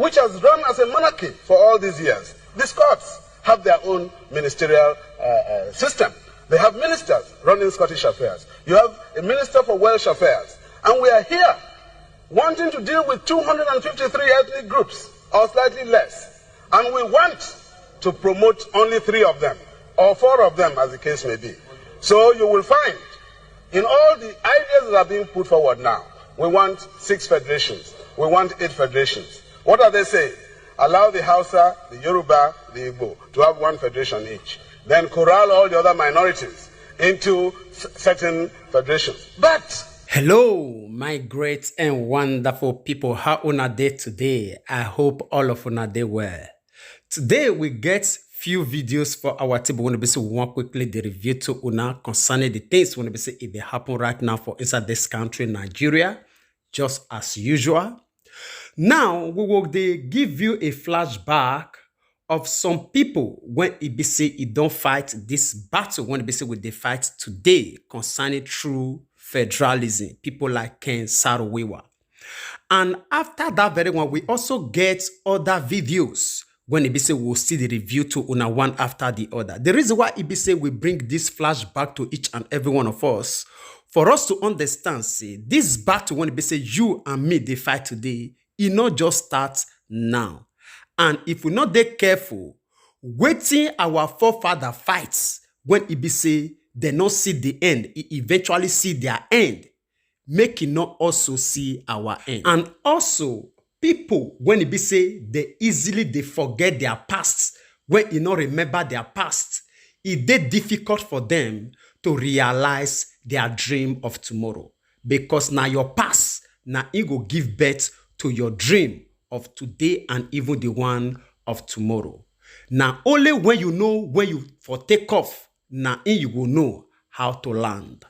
which has run as a monarchy for all these years. These courts have their own ministerial system. They have ministers running Scottish affairs. You have a minister for Welsh affairs. And we are here wanting to deal with 253 ethnic groups, or slightly less. And we want to promote only 3 of them, or 4 of them, as the case may be. So you will find, in all the ideas that are being put forward now, we want 6 federations. We want 8 federations. What are they saying? Allow the Hausa, the Yoruba, the Igbo to have 1 federation each. Then corral all the other minorities into certain federations. But hello, my great and wonderful people. How una dey today? I hope all of una dey well. Today we get few videos for our table. We want quickly the review to una concerning the things when we say if they happen right now for inside this country, Nigeria, just as usual. Now we will give you a flashback of some people when it say it don't fight this battle, when it say with they fight today concerning true federalism, people like Ken Saro Wiwa. And after that very one, we also get other videos when it say we'll see the review to una one after the other. The reason why it say we bring this flashback to each and every one of us, for us to understand, say, this battle when it say you and me they fight today, it not just starts now. And if we not dey careful, waiting our forefather fights when it be say they not see the end, it eventually see their end, make it not also see our end. And also, people when it be say they easily forget their past, when you not remember their past, it dey difficult for them to realize their dream of tomorrow. Because now your past, now it go give birth to your dream of today and even the one of tomorrow. Now, only when you know when you for take off, now you will know how to land.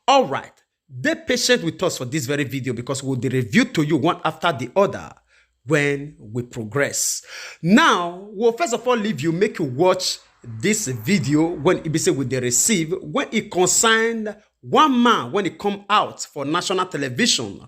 All right, be patient with us for this very video because we'll review to you one after the other when we progress. Now, we'll first of all leave you, make you watch this video when it be said with the receive, when it concerned one man when it come out for national television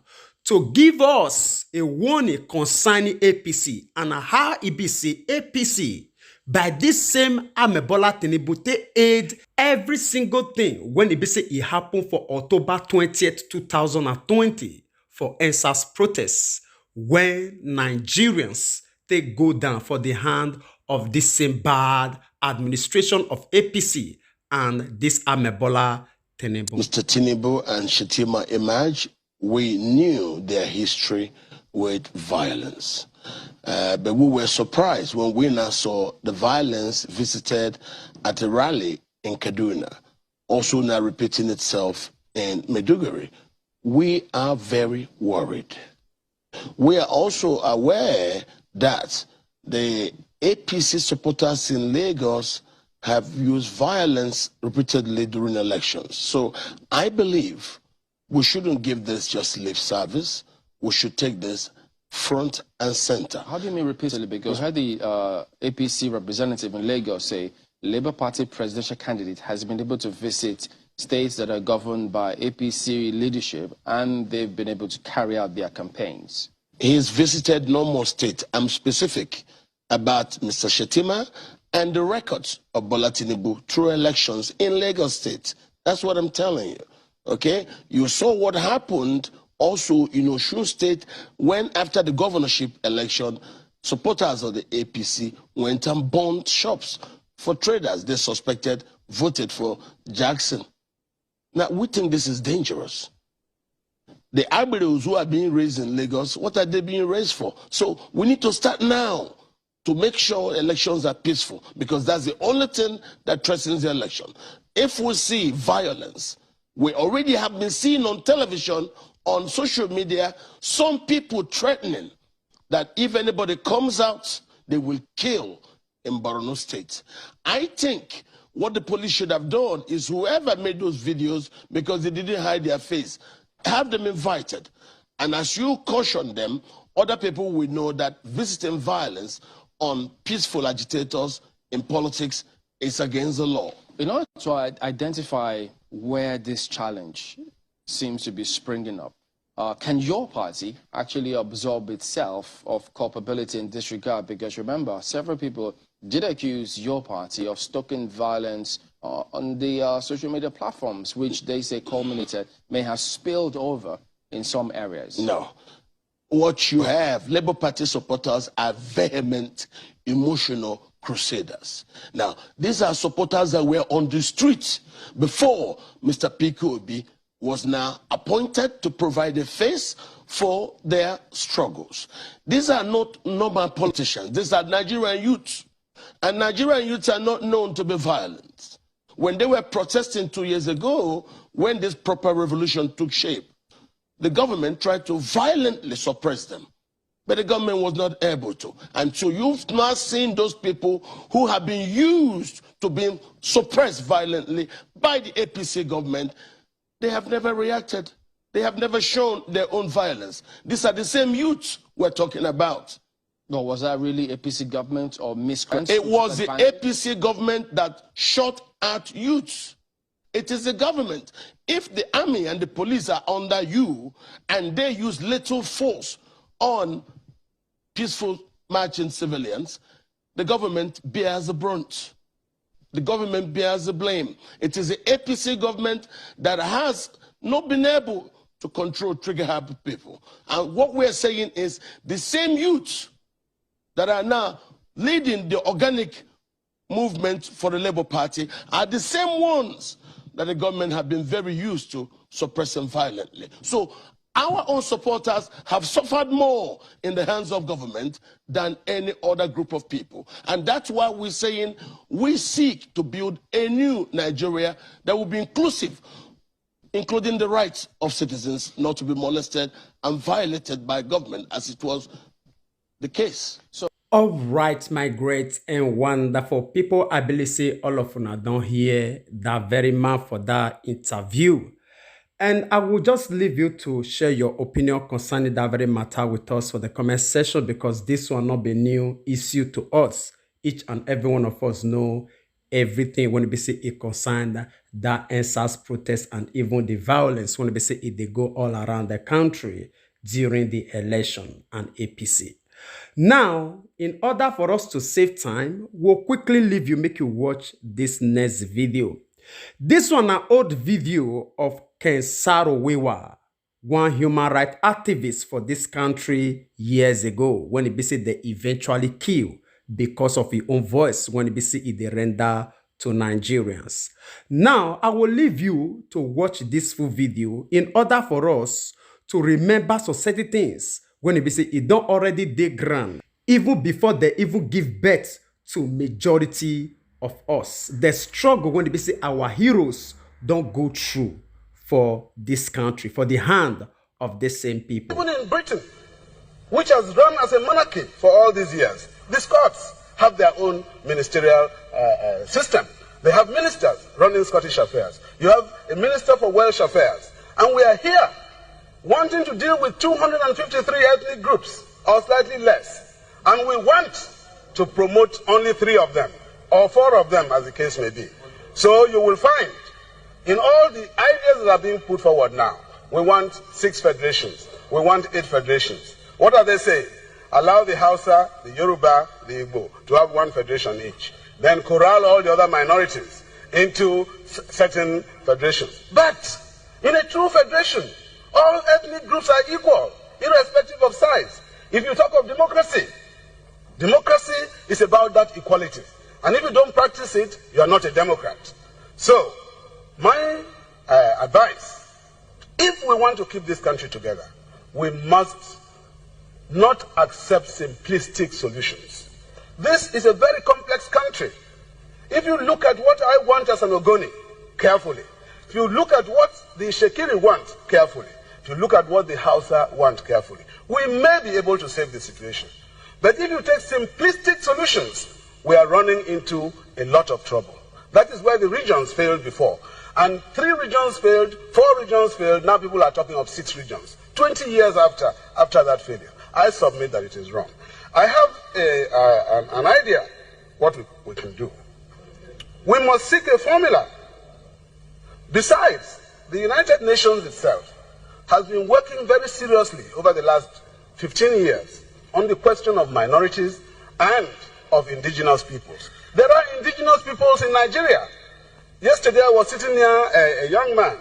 to give us a warning concerning APC and how it be say APC by this same Amebola Tinubu they aid every single thing when it be say it happened for October 20th, 2020 for NSAS protests when Nigerians they go down for the hand of this same bad administration of APC and this Amebola Tinubu. Mr. Tinubu and Shetima emerge. We knew their history with violence. But we were surprised when we now saw the violence visited at a rally in Kaduna, also now repeating itself in Maiduguri. We are very worried. We are also aware that the APC supporters in Lagos have used violence repeatedly during elections. So I believe we shouldn't give this just lip service. We should take this front and center. How do you mean repeatedly? Because I heard the APC representative in Lagos say Labour Party presidential candidate has been able to visit states that are governed by APC leadership and they've been able to carry out their campaigns. He's visited no more state. I'm specific about Mr. Shetima and the records of Bola Tinubu through elections in Lagos State. That's what I'm telling you. Okay, you saw what happened also in Osun State when after the governorship election, supporters of the APC went and burned shops for traders they suspected voted for Jackson. Now, we think this is dangerous. The Agberos who are being raised in Lagos, what are they being raised for? So we need to start now to make sure elections are peaceful because that's the only thing that threatens the election. If we see violence, we already have been seeing on television, on social media, some people threatening that if anybody comes out, they will kill in Borno State. I think what the police should have done is whoever made those videos, because they didn't hide their face, have them invited. And as you caution them, other people will know that visiting violence on peaceful agitators in politics is against the law. In order to identify where this challenge seems to be springing up, can your party actually absolve itself of culpability in this regard? Because remember, several people did accuse your party of stoking violence on the social media platforms, which they say culminated, may have spilled over in some areas. No. What you have, Labour Party supporters are vehement, emotional crusaders. Now, these are supporters that were on the street before Mr. P.K.O.B. was now appointed to provide a face for their struggles. These are not normal politicians. These are Nigerian youths. And Nigerian youths are not known to be violent. When they were protesting 2 years ago, when this proper revolution took shape, the government tried to violently suppress them. But the government was not able to. And so you've now seen those people who have been used to being suppressed violently by the APC government. They have never reacted. They have never shown their own violence. These are the same youths we're talking about. No, was that really APC government or miscreants? It was the APC government that shot at youths. It is the government. If the army and the police are under you and they use little force on peaceful marching civilians, the government bears the brunt. The government bears the blame. It is the APC government that has not been able to control trigger-happy people. And what we're saying is the same youths that are now leading the organic movement for the Labour Party are the same ones that the government have been very used to suppressing violently. So our own supporters have suffered more in the hands of government than any other group of people. And that's why we're saying we seek to build a new Nigeria that will be inclusive, including the rights of citizens not to be molested and violated by government, as it was the case. So, all right, my great and wonderful people, I believe say all of you don't hear that very man for that interview. And I will just leave you to share your opinion concerning that very matter with us for the comment section, because this will not be new issue to us. Each and every one of us know everything when we say it concerned that answers protests and even the violence when we say it they go all around the country during the election and APC. Now, in order for us to save time, we'll quickly leave you, make you watch this next video. This one an old video of Ken Saro Wiwa, one human rights activist for this country years ago, when he said they eventually killed because of his own voice, when he said they render to Nigerians. Now, I will leave you to watch this full video in order for us to remember some certain things when he say it don't already dey ground, even before they even give birth to majority of us. The struggle when they say our heroes don't go through for this country, for the hand of the same people. Even in Britain, which has run as a monarchy for all these years, the Scots have their own ministerial system. They have ministers running Scottish affairs. You have a minister for Welsh affairs. And we are here wanting to deal with 253 ethnic groups, or slightly less. And we want to promote only 3 of them, or 4 of them, as the case may be. So you will find, in all the ideas that are being put forward now, we want 6 federations, we want 8 federations. What are they saying? Allow the Hausa, the Yoruba, the Igbo to have 1 federation each. Then corral all the other minorities into certain federations. But in a true federation, all ethnic groups are equal, irrespective of size. If you talk of democracy, democracy is about that equality. And if you don't practice it, you are not a Democrat. So, my advice, if we want to keep this country together, we must not accept simplistic solutions. This is a very complex country. If you look at what I want as an Ogoni, carefully, if you look at what the Shekiri want, carefully, if you look at what the Hausa want, carefully, we may be able to save the situation. But if you take simplistic solutions, we are running into a lot of trouble. That is why the regions failed before. And 3 regions failed, 4 regions failed, now people are talking of 6 regions. 20 years after that failure, I submit that it is wrong. I have an idea what we can do. We must seek a formula, besides the United Nations itself, has been working very seriously over the last 15 years on the question of minorities and of indigenous peoples. There are indigenous peoples in Nigeria. Yesterday I was sitting near a young man.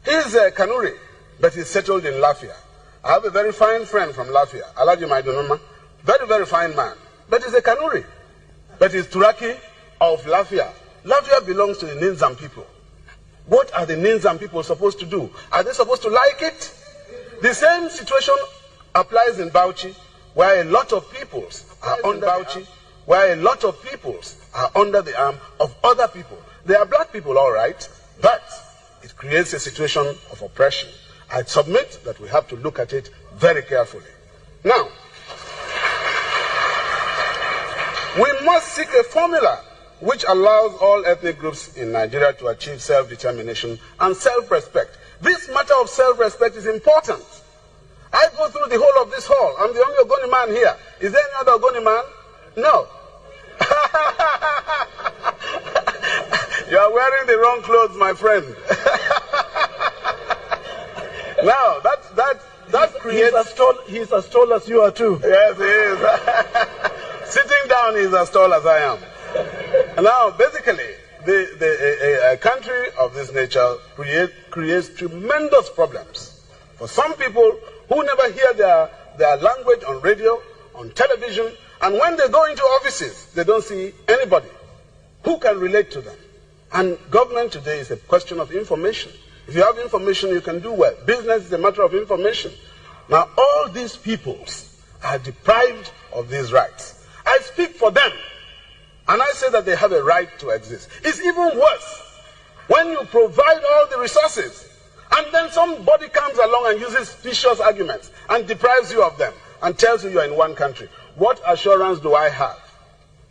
He's a Kanuri, but he's settled in Lafia. I have a very fine friend from Lafia, Alaji Maidunuma. Very, very fine man. But he's a Kanuri. But he's Turaki of Lafia. Lafia belongs to the Ninzam people. What are the Ninzam people supposed to do? Are they supposed to like it? The same situation applies in Bauchi, where a lot of peoples are under the arm of other people. They are black people, all right, but it creates a situation of oppression. I submit that we have to look at it very carefully. Now, we must seek a formula which allows all ethnic groups in Nigeria to achieve self-determination and self-respect. This matter of self-respect is important. I go through the whole of this hall. I'm the only Ogoni man here. Is there any other Ogoni man? No. You are wearing the wrong clothes, my friend. Now, that creates... He's as tall as you are too. Yes, he is. Sitting down, he's as tall as I am. Now, basically, a country of this nature creates tremendous problems. For some people who never hear their language on radio, on television, and when they go into offices, they don't see anybody who can relate to them. And government today is a question of information. If you have information, you can do well. Business is a matter of information. Now, all these peoples are deprived of these rights. I speak for them, and I say that they have a right to exist. It's even worse when you provide all the resources, and then somebody comes along and uses specious arguments and deprives you of them and tells you are in one country. What assurance do I have?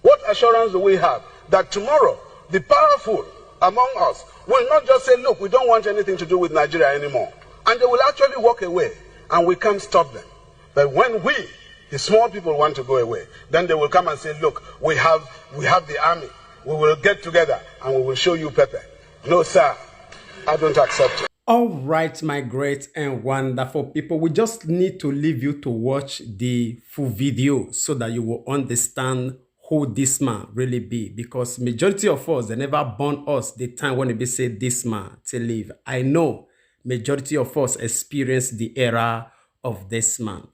What assurance do we have that tomorrow the powerful among us will not just say, look, we don't want anything to do with Nigeria anymore, and they will actually walk away, and we can't stop them. But when we, the small people, want to go away, then they will come and say, look, we have the army. We will get together and we will show you Pepe. No, sir, I don't accept it. All right, my great and wonderful people, we just need to leave you to watch the full video so that you will understand who this man really be, because majority of us, they never born us the time when they say this man to live. I know majority of us experienced the era of this man.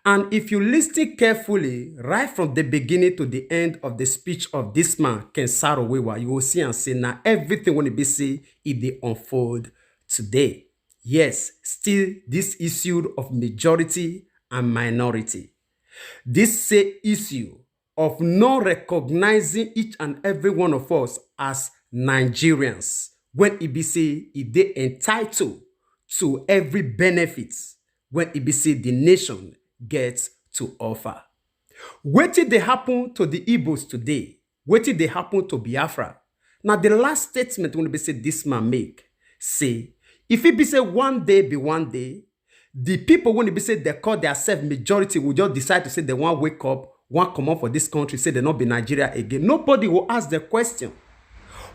And if you listen carefully, right from the beginning to the end of the speech of this man, Ken Saro Wiwa, you will see and say, now everything when it be say, it dey unfold today. Yes, still this issue of majority and minority. This say issue of not recognizing each and every one of us as Nigerians, when it be say it dey entitled to every benefit, when it be say the nation gets to offer. Wetin dey happen to the Igbos today? Wetin dey happen to Biafra? Now the last statement when it be say this man make, say, if it be say one day be one day, the people when it be say they call themselves majority will just decide to say they want wake up, want come up for this country, say they not be Nigeria again. Nobody will ask the question.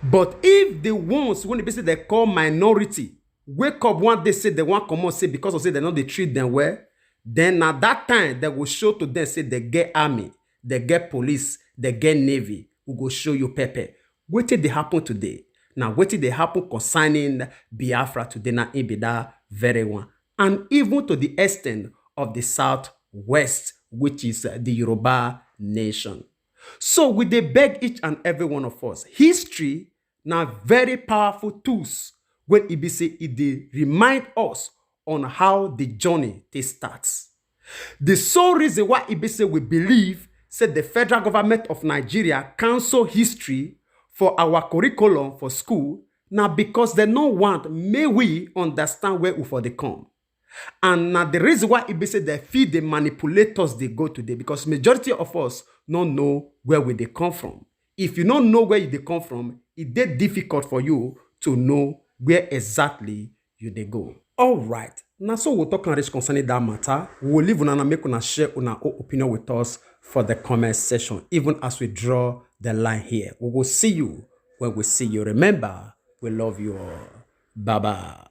But if the ones when it be say they call minority wake up one day, say they want come out, say because of say they know they treat them well, then at that time they will show to them, say they get army, they get police, they get navy, who go show you Pepe. What did they happen today? Now, what did they happen concerning Biafra today? Now, it be that very one. And even to the extent of the Southwest, which is the Yoruba nation. So we dey beg each and every one of us. History now very powerful tools when it be say it dey remind us on how the journey starts. The sole reason why it be say we believe said the federal government of Nigeria cancel history for our curriculum for school now because they no want may we understand where we for they come. And now the reason why it be say they feed the manipulators they go today, because majority of us don't know where they come from. If you don't know where they come from, it's difficult for you to know where exactly you they go. All right. Now, so we'll talk concerning that matter. We'll leave una make una share una opinion with us for the comment section, even as we draw the line here. We will see you when we see you. Remember, we love you all. Bye-bye.